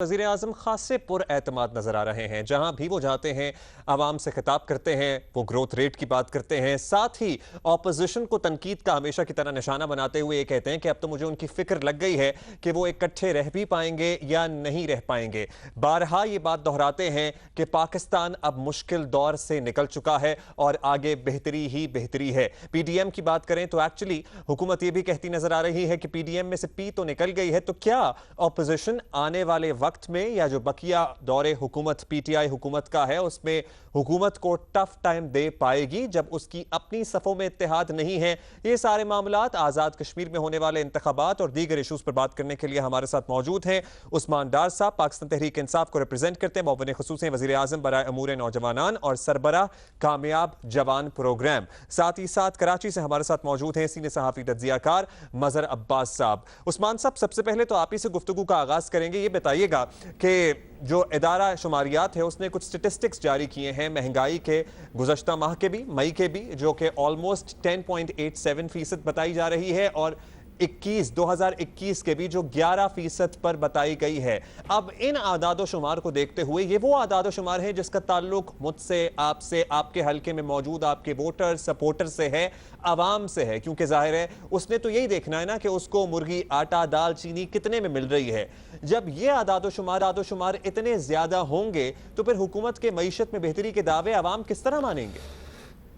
वज़ीर आज़म खासे पुरएतमाद नजर आ रहे हैं। जहां भी वो जाते हैं आवाम से खिताब करते हैं, वो ग्रोथ रेट की बात करते हैं, साथ ही ऑपोजिशन को तनकीद का हमेशा की तरह निशाना बनाते हुए ये कहते हैं कि अब तो मुझे उनकी फिक्र लग गई है कि वो इकट्ठे रह भी पाएंगे या नहीं रह पाएंगे। बारहा ये बात दोहराते हैं कि पाकिस्तान अब मुश्किल दौर से निकल चुका है और आगे बेहतरी ही बेहतरी है। पीडीएम की बात करें तो एक्चुअली हुकूमत ये भी कहती नजर आ रही है कि पीडीएम में से पी तो निकल गई है, तो क्या ऑपोजिशन आने वाले वक्त में या जो बकिया दौरे हुकूमत पीटीआई हुकूमत का है उसमें हुकूमत को टफ टाइम दे पाएगी जब उसकी अपनी सफों में इत्तेहाद नहीं है? ये सारे मामलात आजाद कश्मीर में होने वाले इंतखाबात और दीगर इशूज पर बात करने के लिए हमारे साथ मौजूद हैं उस्मान डार साहब, पाकिस्तान तहरीक इंसाफ को रिप्रेजेंट करते हैं, मुअव्विन खुसूस हैं वज़ीर आज़म बराए अमूर नौजवानान और सरबराह कामयाब जवान प्रोग्राम। साथ ही साथ कराची से हमारे साथ मौजूद हैं सीनियर सहाफ़ी तज्ज़ियाकार मज़हर अब्बास साहब। उस्मान साहब, सबसे पहले तो आप ही से गुफ्तगू का आगाज करेंगे। ये बताइएगा कि जो इदारा शुमारियात है उसने कुछ स्टेटिस्टिक्स जारी किए हैं महंगाई के गुज़श्ता माह के भी, मई के भी, जो कि ऑलमोस्ट 10.87% बताई जा रही है और 2021 के भी जो 11% पर बताई गई है। अब इन आदादो शुमार को देखते हुए ये वो आदादो शुमार है जिसका ताल्लुक मुझसे, आपसे, आपके हल्के में मौजूद आपके वोटर सपोर्टर से है, आवाम से है, क्योंकि जाहिर है उसने तो यही देखना है ना कि उसको मुर्गी, आटा, दाल, चीनी कितने में मिल रही है। जब ये आदादो शुमार इतने ज्यादा होंगे तो फिर हुकूमत के मईशत में बेहतरी के दावे आवाम किस तरह मानेंगे?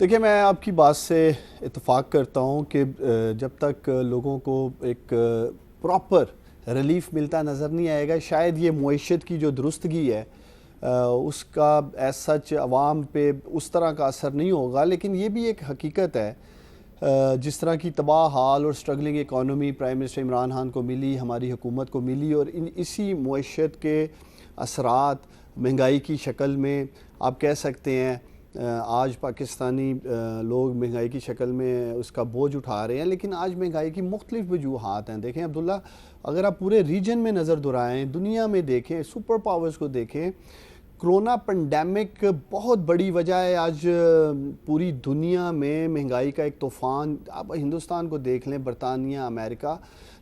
देखिए, मैं आपकी बात से इत्तेफाक करता हूँ कि जब तक लोगों को एक प्रॉपर रिलीफ मिलता नज़र नहीं आएगा, शायद ये मुईशत की जो दुरुस्तगी है उसका एज सच अवाम पे उस तरह का असर नहीं होगा। लेकिन ये भी एक हकीकत है, जिस तरह की तबाह हाल और struggling economy prime minister Imran Khan को मिली, हमारी हुकूमत को मिली, और इसी मुईशत के असरात महंगाई की शक्ल में आप कह सकते हैं आज पाकिस्तानी लोग महंगाई की शक्ल में उसका बोझ उठा रहे हैं। लेकिन आज महंगाई की मुख्तलिफ वजूहात हैं। देखें अब्दुल्ला, अगर आप पूरे रीजन में नज़र दुराएं, दुनिया में देखें, सुपर पावर्स को देखें, कोरोना पेंडेमिक बहुत बड़ी वजह है। आज पूरी दुनिया में महंगाई का एक तूफ़ान, आप हिंदुस्तान को देख लें, बरतानिया, अमेरिका,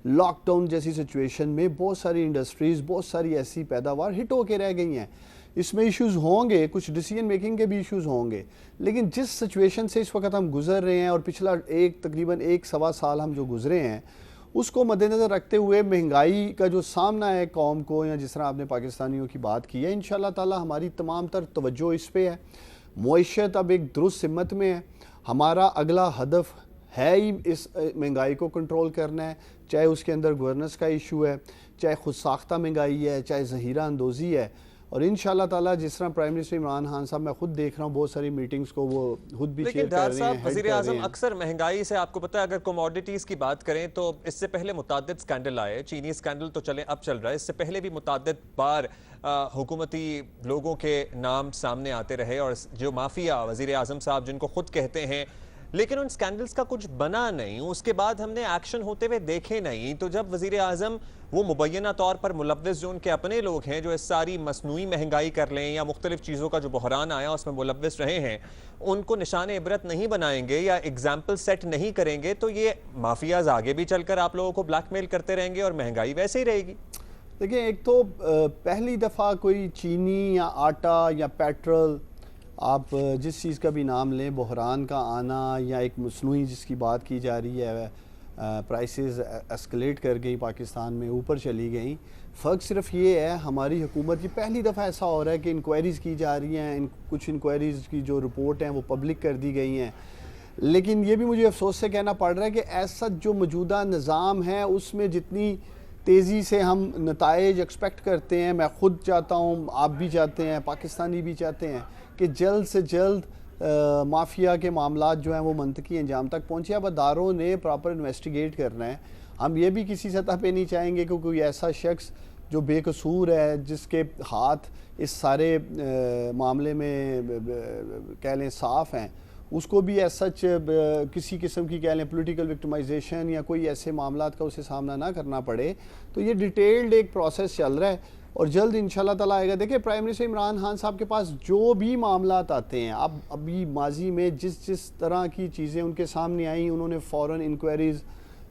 लॉकडाउन जैसी सिचुएशन में बहुत सारी इंडस्ट्रीज़, बहुत सारी ऐसी पैदावार हिट होके रह गई हैं। इसमें इश्यूज़ होंगे, कुछ डिसीजन मेकिंग के भी इश्यूज़ होंगे, लेकिन जिस सिचुएशन से इस वक्त हम गुज़र रहे हैं और पिछला तकरीबन 1 सवा साल हम जो गुज़रे हैं उसको मद्देनज़र रखते हुए महंगाई का जो सामना है कौम को, या जिस तरह आपने पाकिस्तानियों की बात की है, इंशाल्लाह ताला हमारी तमाम तर तवज्जो इस पे है। मुईशत अब एक दुरुस्त सिमत में है। हमारा अगला हदफ है ही इस महंगाई को कंट्रोल करना है, चाहे उसके अंदर गवर्नेंस का इशू है, चाहे खुद साख्ता महंगाई है, चाहे ज़हीरा अंदोज़ी है। और इंशाल्लाह ताला जिस तरह प्राइम मिनिस्टर इमरान खान साहब, मैं खुद देख रहा हूँ बहुत सारी मीटिंग्स को वो खुद भी चेयर कर रहे हैं, वज़ीर आज़म अक्सर महंगाई से, आपको पता है, अगर कमोडिटीज़ की बात करें तो इससे पहले मुताद्दिद स्कैंडल आए। चीनी स्कैंडल तो चले अब चल रहा है, इससे पहले भी मुताद्दिद बार हुकूमती लोगों के नाम सामने आते रहे और जो माफिया वज़ीर आज़म साहब जिनको खुद कहते हैं, लेकिन उन स्कैंडल्स का कुछ बना नहीं, उसके बाद हमने एक्शन होते हुए देखे नहीं। तो जब वज़ीर आज़म वो मुबैना तौर पर मुलव्विस जो उनके अपने लोग हैं जो इस सारी मसनूई महंगाई कर लें या मुख्तलिफ चीज़ों का जो बहरान आया उसमें मुलव्विस रहे हैं, उनको निशान इबरत नहीं बनाएंगे या एग्जाम्पल सेट नहीं करेंगे तो ये माफियाज आगे भी चलकर आप लोगों को ब्लैकमेल करते रहेंगे और महंगाई वैसे ही रहेगी। देखिए, एक तो पहली दफ़ा कोई चीनी या आटा या पेट्रोल, आप जिस चीज़ का भी नाम लें, बहरान का आना या एक मसनूई जिसकी बात की जा रही है, प्राइसेस एस्केलेट कर गई, पाकिस्तान में ऊपर चली गई। फ़र्क सिर्फ ये है, हमारी हुकूमत की पहली दफ़ा ऐसा हो रहा है कि इंक्वायरीज़ की जा रही हैं, कुछ इंक्वायरीज़ की जो रिपोर्ट हैं वो पब्लिक कर दी गई हैं। लेकिन ये भी मुझे अफसोस से कहना पड़ रहा है कि ऐसा जो मौजूदा निज़ाम है उसमें जितनी तेज़ी से हम नताइज एक्सपेक्ट करते हैं, मैं ख़ुद चाहता हूँ, आप भी चाहते हैं, पाकिस्तानी भी चाहते हैं कि जल्द से जल्द माफिया के मामलात जो हैं वो मंतकी अंजाम तक पहुँचे। अब अदारों ने प्रॉपर इन्वेस्टिगेट करना है। हम ये भी किसी सतह पे नहीं चाहेंगे कि कोई ऐसा शख्स जो बेकसूर है, जिसके हाथ इस सारे मामले में कह लें साफ़ हैं, उसको भी ऐसा सच किसी किस्म की कह लें पॉलिटिकल विक्टिमाइजेशन या कोई ऐसे मामलात का उसे सामना ना करना पड़े। तो ये डिटेल्ड एक प्रोसेस चल रहा है और जल्द इंशाल्लाह ताला आएगा। देखिए, प्राइम मिनिस्टर इमरान खान साहब के पास जो भी मामलात आते हैं, अब अभी माजी में जिस तरह की चीज़ें उनके सामने आई, उन्होंने फ़ौरन इंक्वायरीज़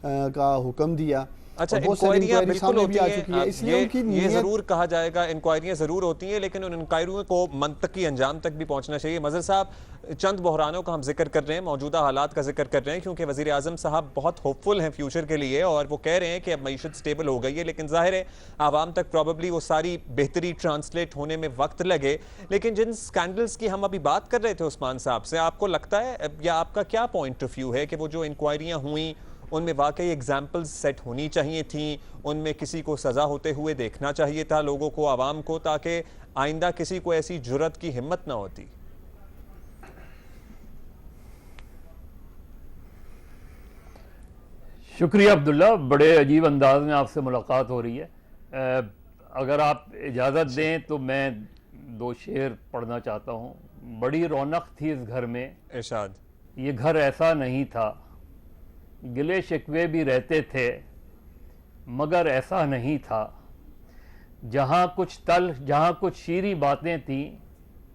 का हुक्म दिया। अच्छा, और बहुत सारी इंक्वायरियां इंक्वायरी बिल्कुल सामने भी होती आ हैं। चुकी है, अब इसलिए उनकी ये नीयत जरूर कहा जाएगा, इंक्वायरियां जरूर होती हैं, लेकिन उन इंक्वायरियों को मंतकी अंजाम तक भी पहुंचना चाहिए। मजहर साहब, चंद बहरानों का हम जिक्र कर रहे हैं, मौजूदा हालात का जिक्र कर रहे हैं, क्योंकि वजीर आजम साहब बहुत होपफुल हैं फ्यूचर के लिए और वो कह रहे हैं कि अब मईशत स्टेबल हो गई है, लेकिन जाहिर है आवाम तक प्रॉबली वो सारी बेहतरी ट्रांसलेट होने में वक्त लगे। लेकिन जिन स्कैंडल्स की हम अभी बात कर रहे थे उस्मान साहब से, आपको लगता है या आपका क्या पॉइंट ऑफ व्यू है कि वो जो इंक्वायरियां हुई उनमें वाकई एग्जाम्पल्स सेट होनी चाहिए थी, उनमें किसी को सज़ा होते हुए देखना चाहिए था लोगों को, आवाम को, ताकि आइंदा किसी को ऐसी जुर्रत की हिम्मत ना होती? शुक्रिया अब्दुल्ला, बड़े अजीब अंदाज में आपसे मुलाकात हो रही है। अगर आप इजाज़त दें तो मैं 2 शेर पढ़ना चाहता हूँ। बड़ी रौनक थी इस घर में, इरशाद। ये घर ऐसा नहीं था, गिले शिकवे भी रहते थे मगर ऐसा नहीं था। जहाँ कुछ शीरी बातें थीं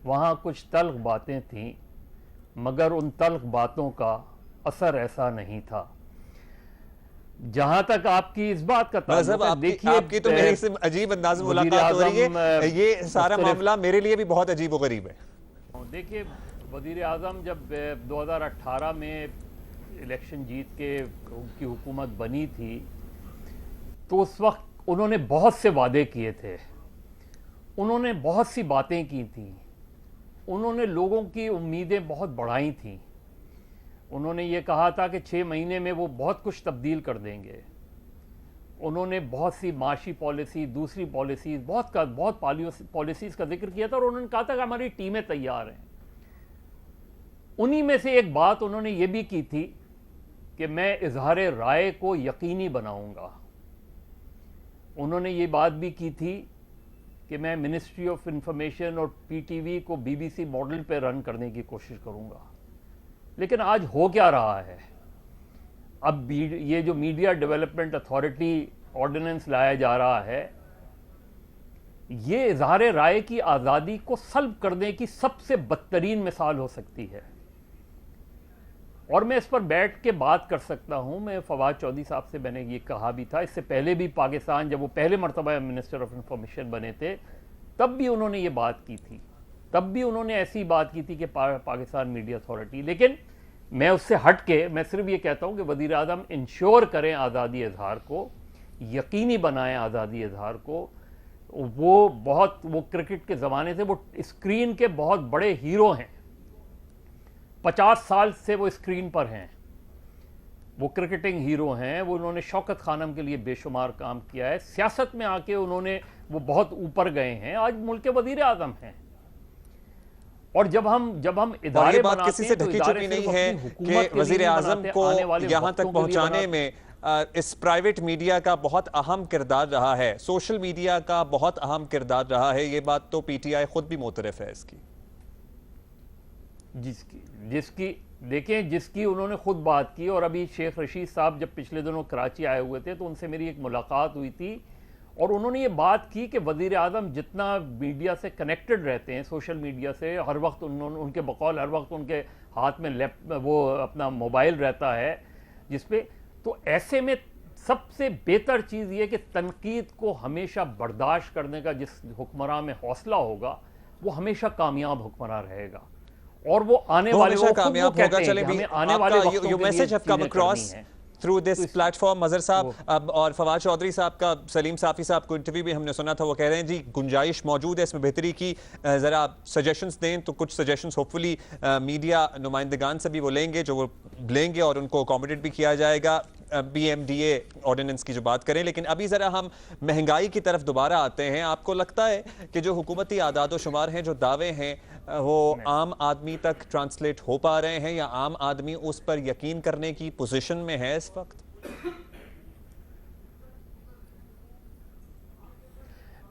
वहाँ कुछ तल्ख बातें थीं, मगर उन तल्ख बातों का असर ऐसा नहीं था। जहां तक आपकी इस बात का ताल्लुक है, देखिए आपकी तो मेरे से अजीब अंदाज में मुलाकात हो रही है, ये सारा मामला मेरे लिए भी बहुत अजीब व गरीब है। देखिए, वजीर आज़म जब 2018 में इलेक्शन जीत के उनकी हुकूमत बनी थी तो उस वक्त उन्होंने बहुत से वादे किए थे, उन्होंने बहुत सी बातें की थी, उन्होंने लोगों की उम्मीदें बहुत बढ़ाई थीं। उन्होंने ये कहा था कि 6 महीने में वो बहुत कुछ तब्दील कर देंगे। उन्होंने बहुत सी माशी पॉलिसी, दूसरी पॉलिसीज़, बहुत पॉलिसीज़ का जिक्र किया था और उन्होंने कहा था कि हमारी टीमें तैयार हैं। उन्हीं में से एक बात उन्होंने ये भी की थी कि मैं इजहार राय को यकीनी बनाऊंगा। उन्होंने ये बात भी की थी कि मैं मिनिस्ट्री ऑफ इंफॉर्मेशन और पीटीवी को बीबीसी मॉडल पे रन करने की कोशिश करूंगा। लेकिन आज हो क्या रहा है? अब ये जो मीडिया डेवलपमेंट अथॉरिटी ऑर्डिनेंस लाया जा रहा है, ये इजहार राय की आज़ादी को सल्ब करने की सबसे बदतरीन मिसाल हो सकती है। और मैं इस पर बैठ के बात कर सकता हूं। मैं फवाद चौधरी साहब से मैंने ये कहा भी था, इससे पहले भी पाकिस्तान जब वो पहले मरतबा मिनिस्टर ऑफ इंफॉर्मेशन बने थे तब भी उन्होंने ये बात की थी, तब भी उन्होंने ऐसी बात की थी कि पाकिस्तान मीडिया अथॉरिटी। लेकिन मैं उससे हट के मैं सिर्फ ये कहता हूं कि वज़ीर आज़म इंश्योर करें आज़ादी इजहार को, यकीनी बनाएं आज़ादी इजहार को। वो क्रिकेट के ज़माने से वो स्क्रीन के बहुत बड़े हीरो हैं, 50 साल से वो स्क्रीन पर हैं, वो क्रिकेटिंग हीरो हैं। वो उन्होंने शौकत खानम के लिए बेशुमार काम किया है, सियासत में आके उन्होंने वो बहुत ऊपर गए हैं, आज मुल्क के वज़ीर आज़म हैं। और जब हम इदारे बनाते किसी से ढकी छुपी नहीं है कि वज़ीर आज़म को यहाँ तक पहुँचाने में इस प्राइवेट मीडिया का बहुत अहम किरदार रहा है, सोशल मीडिया का बहुत अहम किरदार रहा है। ये बात तो पीटीआई खुद भी मोतरफ है इसकी, जिसकी उन्होंने खुद बात की। और अभी शेख रशीद साहब जब पिछले दिनों कराची आए हुए थे तो उनसे मेरी एक मुलाकात हुई थी और उन्होंने ये बात की कि वज़ीर आज़म जितना मीडिया से कनेक्टेड रहते हैं, सोशल मीडिया से, हर वक्त उनके बकौल हर वक्त उनके हाथ में वो अपना मोबाइल रहता है जिसपे, तो ऐसे में सबसे बेहतर चीज़ ये कि तनकीद को हमेशा बर्दाश्त करने का जिस हुक्मरान में हौसला होगा वो हमेशा कामयाब हुक्मरान रहेगा। और वो आने वाले वो कामयाब होगा। चले भी आने वाले वक्तों you message have come across through this platform. Mazhar sahab और फवाद चौधरी साहब का, सलीम साफ़ी साहब को इंटरव्यू भी हमने सुना था, वो कह रहे हैं जी गुंजाइश मौजूद है इसमें बेहतरी की, ज़रा सजेशंस दें। तो कुछ सजेशंस होपफुली मीडिया नुमाइंदगान से भी वो लेंगे, जो वो लेंगे और उनको अकोमोडेट भी किया जाएगा। BMDA ऑर्डिनेंस की जो बात करें, लेकिन अभी ज़रा हम महंगाई की तरफ दोबारा आते हैं। आपको लगता है कि जो हुकूमती आदाद शुमार हैं, जो दावे हैं, वो आम आदमी तक ट्रांसलेट हो पा रहे हैं या आम आदमी उस पर यकीन करने की पोजीशन में है इस वक्त?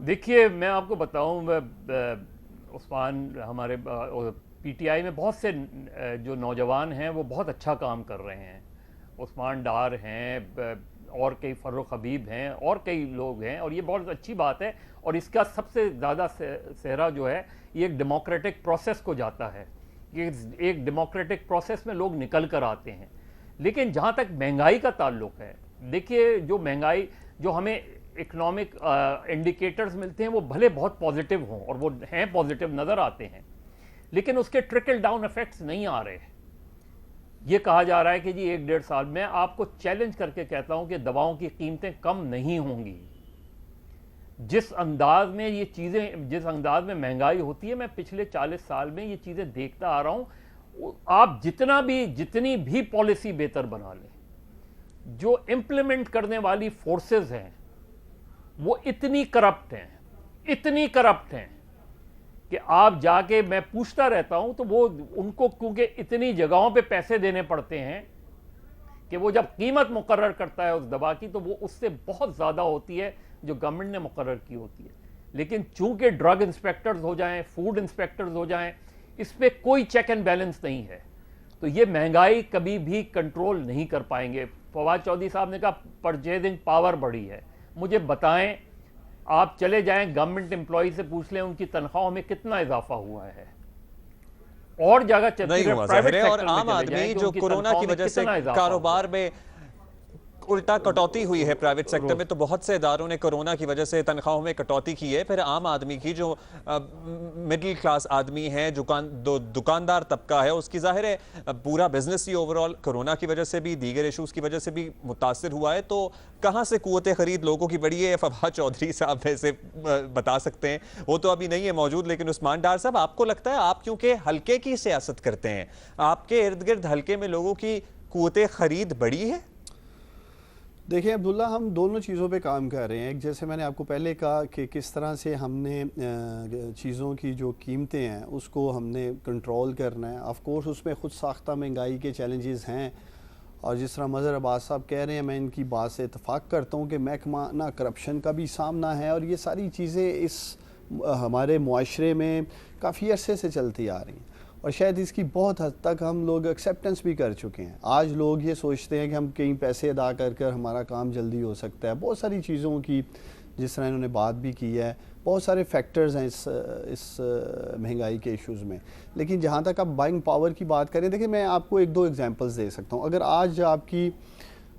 देखिए, मैं आपको बताऊं, उस्मान, हमारे PTI में बहुत से जो नौजवान हैं वो बहुत अच्छा काम कर रहे हैं। उस्मान डार हैं और कई फ़र्रुख हबीब हैं और कई लोग हैं और ये बहुत अच्छी बात है। और इसका सबसे ज़्यादा सेहरा जो है ये एक डेमोक्रेटिक प्रोसेस को जाता है, ये एक डेमोक्रेटिक प्रोसेस में लोग निकल कर आते हैं। लेकिन जहाँ तक महंगाई का ताल्लुक़ है, देखिए जो महंगाई जो हमें इकोनॉमिक इंडिकेटर्स मिलते हैं वो भले बहुत पॉजिटिव हों, और वो हैं पॉजिटिव नज़र आते हैं, लेकिन उसके ट्रिकल डाउन इफेक्ट्स नहीं आ रहे। ये कहा जा रहा है कि जी 1-1.5 साल में, आपको चैलेंज करके कहता हूं कि दवाओं की कीमतें कम नहीं होंगी। जिस अंदाज में ये चीज़ें, जिस अंदाज में महंगाई होती है, मैं पिछले 40 साल में ये चीज़ें देखता आ रहा हूं। आप जितनी भी पॉलिसी बेहतर बना लें, जो इम्प्लीमेंट करने वाली फोर्सेस हैं वो इतनी करप्ट हैं कि आप जाके, मैं पूछता रहता हूं तो वो उनको, क्योंकि इतनी जगहों पे पैसे देने पड़ते हैं कि वो जब कीमत मुकर्रर करता है उस दवा की, तो वो उससे बहुत ज़्यादा होती है जो गवर्नमेंट ने मुकर्रर की होती है। लेकिन चूंकि ड्रग इंस्पेक्टर्स हो जाएं, फूड इंस्पेक्टर्स हो जाएं, इस पर कोई चेक एंड बैलेंस नहीं है, तो ये महंगाई कभी भी कंट्रोल नहीं कर पाएंगे। फवाद चौधरी साहब ने कहा परचेजिंग पावर बढ़ी है। मुझे बताएं, आप चले जाएं गवर्नमेंट एम्प्लॉय से पूछ लें उनकी तनख्वाहों में कितना इजाफा हुआ है, और जगह नहीं हुआ ज़ाहिर है। और आम आदमी जो कोरोना की वजह से कारोबार में उल्टा कटौती हुई है प्राइवेट सेक्टर में, तो बहुत से इदारों ने कोरोना की वजह से तनख्वाहों में कटौती की है। फिर आम आदमी की जो मिडिल क्लास आदमी है, दुकानदार तबका है, उसकी जाहिर है पूरा बिजनेस ही ओवरऑल कोरोना की वजह से भी, दीगर इशूज़ की वजह से भी मुतासिर हुआ है। तो कहाँ से कुव्वत खरीद लोगों की बढ़ी है, फवाद चौधरी साहब ऐसे बता सकते हैं। वो तो अभी नहीं है मौजूद, लेकिन उस्मान डार साहब, आपको लगता है, आप क्योंकि हल्के की सियासत करते हैं, आपके इर्द गिर्द हल्के में लोगों की कुव्वत खरीद बढ़ी है? देखिए अब्दुल्ला, हम दोनों चीज़ों पे काम कर रहे हैं। एक, जैसे मैंने आपको पहले कहा कि किस तरह से हमने चीज़ों की जो कीमतें हैं उसको हमने कंट्रोल करना है। ऑफ कोर्स उसमें ख़ुद साख्ता महंगाई के चैलेंजेस हैं, और जिस तरह मज़हर अब्बास साहब कह रहे हैं, मैं इनकी बात से इत्तफ़ाक़ करता हूँ कि महकमाना करप्शन का भी सामना है, और ये सारी चीज़ें इस हमारे मुआशरे में काफ़ी अरसे से चलती आ रही हैं, और शायद इसकी बहुत हद तक हम लोग एक्सेप्टेंस भी कर चुके हैं। आज लोग ये सोचते हैं कि हम कहीं पैसे अदा कर कर हमारा काम जल्दी हो सकता है। बहुत सारी चीज़ों की, जिस तरह इन्होंने बात भी की है, बहुत सारे फैक्टर्स हैं इस महंगाई के इश्यूज़ में। लेकिन जहाँ तक आप बाइंग पावर की बात करें, देखिए मैं आपको 1-2 एग्जांपल्स दे सकता हूँ। अगर आज आपकी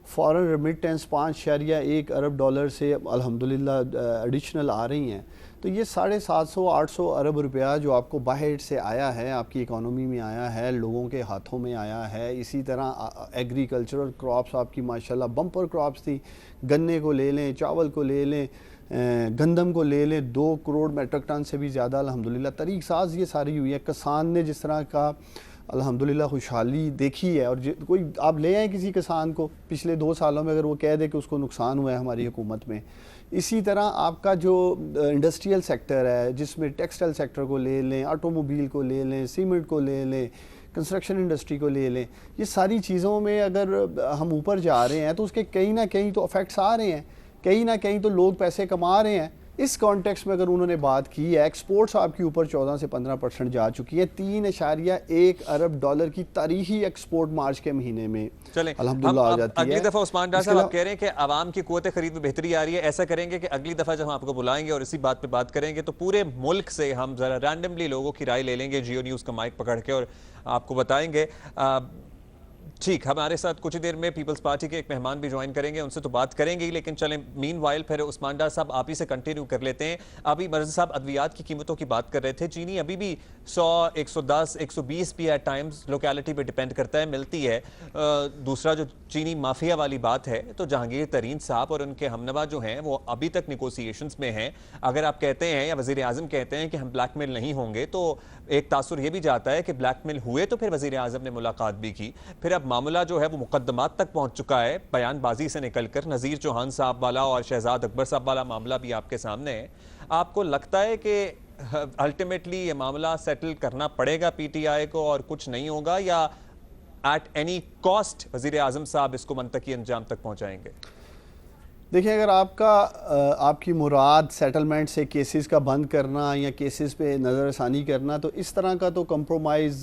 फॉरेन रेमिटेंस 5.1 अरब डॉलर से अल्हम्दुलिल्लाह एडिशनल आ रही हैं, तो ये 750-800 अरब रुपया जो आपको बाहर से आया है, आपकी इकोनॉमी में आया है, लोगों के हाथों में आया है। इसी तरह एग्रीकल्चरल क्रॉप्स आपकी माशाल्लाह बम्पर क्रॉप्स थी। गन्ने को ले लें, चावल को ले लें, गंदम को ले लें, 2 करोड़ मेट्रिक टन से भी ज़्यादा अल्हम्दुलिल्लाह तरीक़ साज ये सारी हुई है। किसान ने जिस तरह का अल्हम्दुलिल्लाह खुशहाली देखी है, और कोई आप ले आए किसी किसान को पिछले 2 सालों में, अगर वो कह दे कि उसको नुकसान हुआ है हमारी हुकूमत में। इसी तरह आपका जो इंडस्ट्रियल सेक्टर है, जिसमें टेक्सटाइल सेक्टर को ले लें, ऑटोमोबाइल को ले लें, सीमेंट को ले लें, कंस्ट्रक्शन इंडस्ट्री को ले लें, ये सारी चीज़ों में अगर हम ऊपर जा रहे हैं तो उसके कहीं ना कहीं तो इफेक्ट्स आ रहे हैं, कहीं ना कहीं तो लोग पैसे कमा रहे हैं। इस कॉन्टेक्स्ट में अगर उन्होंने बात की है, एक्सपोर्ट्स आपके ऊपर 14 से 15% जा चुकी है। 3.1 अरब डॉलर की तारीखी एक्सपोर्ट मार्च के महीने में अल्हम्दुलिल्लाह आ जाती है। अगली दफ़ा उस्मान डार साहब, आप कह रहे हैं कि आवाम की कुव्वत खरीद में बेहतरी आ रही है। ऐसा करेंगे कि अगली दफ़ा जब हम आपको बुलाएंगे और इसी बात पे बात करेंगे, तो पूरे मुल्क से हम ज़रा रैंडमली लोगों की राय ले लेंगे, जियो न्यूज़ का माइक पकड़ के, और आपको बताएंगे। ठीक, हमारे साथ कुछ ही देर में पीपल्स पार्टी के एक मेहमान भी ज्वाइन करेंगे, उनसे तो बात करेंगे ही, लेकिन चलें मीनवाइल फिर उस्मान डार साहब आप ही से कंटिन्यू कर लेते हैं। अभी मर्ज़ साहब अद्वियात की कीमतों की बात कर रहे थे। चीनी अभी भी 100, 110, 120 भी एट टाइम्स लोकेलिटी पे डिपेंड करता है, मिलती है। दूसरा जो चीनी माफिया वाली बात है, तो जहांगीर तरीन साहब और उनके हमनवा जो हैं वो अभी तक निगोसिएशंस में हैं। अगर आप कहते हैं या वज़ीर आज़म कहते हैं कि हम ब्लैकमेल नहीं होंगे, तो एक तासुर ये भी जाता है कि ब्लैकमेल हुए तो फिर वज़ीर आज़म ने मुलाकात भी की। फिर अब मामला जो है वो मुकदमात तक पहुंच चुका है, बयानबाजी से निकलकर नज़ीर चौहान साहब वाला और शहजाद अकबर साहब वाला मामला भी आपके सामने है। आपको लगता है कि अल्टीमेटली ये मामला सेटल करना पड़ेगा पीटीआई को और कुछ नहीं होगा, या एट एनी कॉस्ट वज़ीर आज़म साहब इसको मंतकी अंजाम तक पहुंचाएंगे? देखिए, अगर आपकी मुराद सेटलमेंट से केसेस का बंद करना या केसेस पे नज़रसानी करना, तो इस तरह का तो कंप्रोमाइज़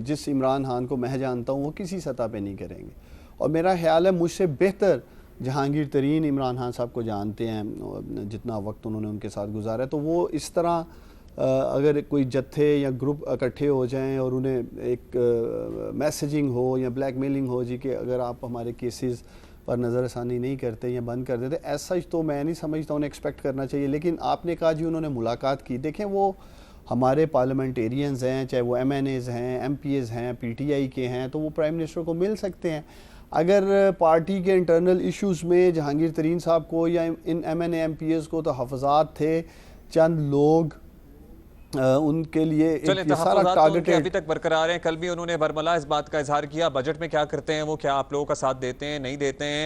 जिस इमरान खान को मैं जानता हूँ वो किसी सतह पे नहीं करेंगे। और मेरा ख्याल है मुझसे बेहतर जहांगीर तरीन इमरान खान साहब को जानते हैं, जितना वक्त उन्होंने उनके साथ गुजारा है, तो वो इस तरह अगर कोई जत्थे या ग्रुप इकट्ठे हो जाएं और उन्हें एक मैसेजिंग हो या ब्लैकमेलिंग हो जी कि अगर आप हमारे केसेस पर नज़रसानी नहीं करते या बंद कर देते, ऐसा तो मैं नहीं समझता उन्हें एक्सपेक्ट करना चाहिए। लेकिन आपने कहा जी उन्होंने मुलाकात की, देखें वो हमारे पार्लियामेंटेरियंस हैं, चाहे वो MNAs हैं, MPs हैं, PTI के हैं, तो वो प्राइम मिनिस्टर को मिल सकते हैं। अगर पार्टी के इंटरनल इश्यूज़ में जहांगीर तरीन साहब को या इन MNA MPs को तहफ़्फ़ुज़ात थे, चंद लोग उनके लिए चलिए, ये सारा तहफ़्फ़ुज़ात तो उनके टारगेटेड। अभी तक बरकरार हैं। कल भी उन्होंने बरमला इस बात का इजहार किया, बजट में क्या करते हैं वो, क्या आप लोगों का साथ देते हैं, नहीं देते हैं,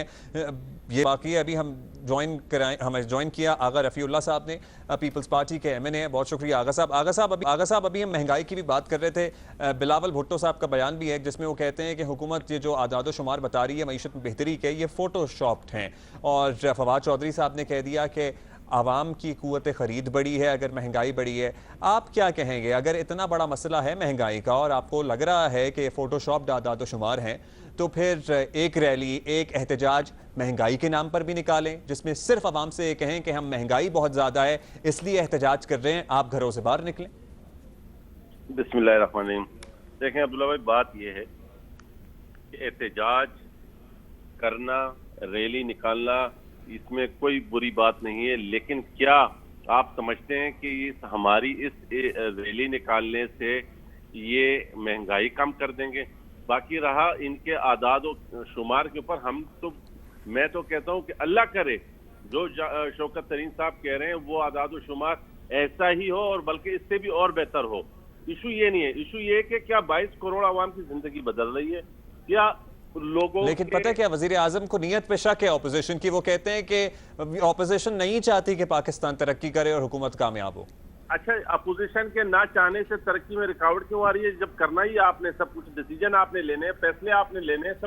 ये बाकी है। अभी हम ज्वाइन किया आगा रफ़ीउल्लाह साहब ने, पीपल्स पार्टी के MNA हैं। बहुत शुक्रिया आगा साहब। आगा साहब अभी हम महंगाई की भी बात कर रहे थे। बिलावल भुट्टो साहब का बयान भी है जिसमें वो कहते हैं कि हुकूमत ये जो आदाद शुमार बता रही है मईशत में बेहतरी के, ये फोटोशॉप्ड हैं। और फवाद चौधरी साहब ने कह दिया कि आवाम की कुव्वत ख़रीद बढ़ी है अगर महंगाई बढ़ी है। आप क्या कहेंगे, अगर इतना बड़ा मसला है महंगाई का और आपको लग रहा है कि फ़ोटोशॉप्ड आदाद शुमार हैं, तो फिर एक रैली, एक एहतजाज महंगाई के नाम पर भी निकालें जिसमें सिर्फ आवाम से ये कहें कि हम महंगाई बहुत ज़्यादा है इसलिए एहतजाज कर रहे हैं, आप घरों से बाहर निकलें। बिस्मिल्लाहिर्रहमानिर्रहीम। देखें अब्दुल्ला भाई, बात यह है कि एहतजाज करना, रैली निकालना, इसमें कोई बुरी बात नहीं है, लेकिन क्या आप समझते हैं कि हमारी इस रैली निकालने से ये महंगाई कम कर देंगे? बाकी रहा इनके आदाद और शुमार के ऊपर, मैं तो कहता हूं कि अल्लाह करे जो शौकत तरीन साहब कह रहे हैं वो आदाद और शुमार ऐसा ही हो और बल्कि इससे भी और बेहतर हो। इशू ये नहीं है, इशू ये है कि क्या 22 करोड़ आवाम की जिंदगी बदल रही है या लोगों। लेकिन पता है क्या, वजीर आजम को नीयत पे शक है ऑपोजिशन की। वो कहते हैं कि ऑपोजिशन नहीं चाहती कि पाकिस्तान तरक्की करे और हुकूमत कामयाब हो। अच्छा, अपोजिशन के ना चाहने से तरक्की में रुकावट क्यों आ रही है? जब करना ही आपने सब कुछ, डिसीजन आपने लेने हैं, फैसले आपने लेने हैं, सब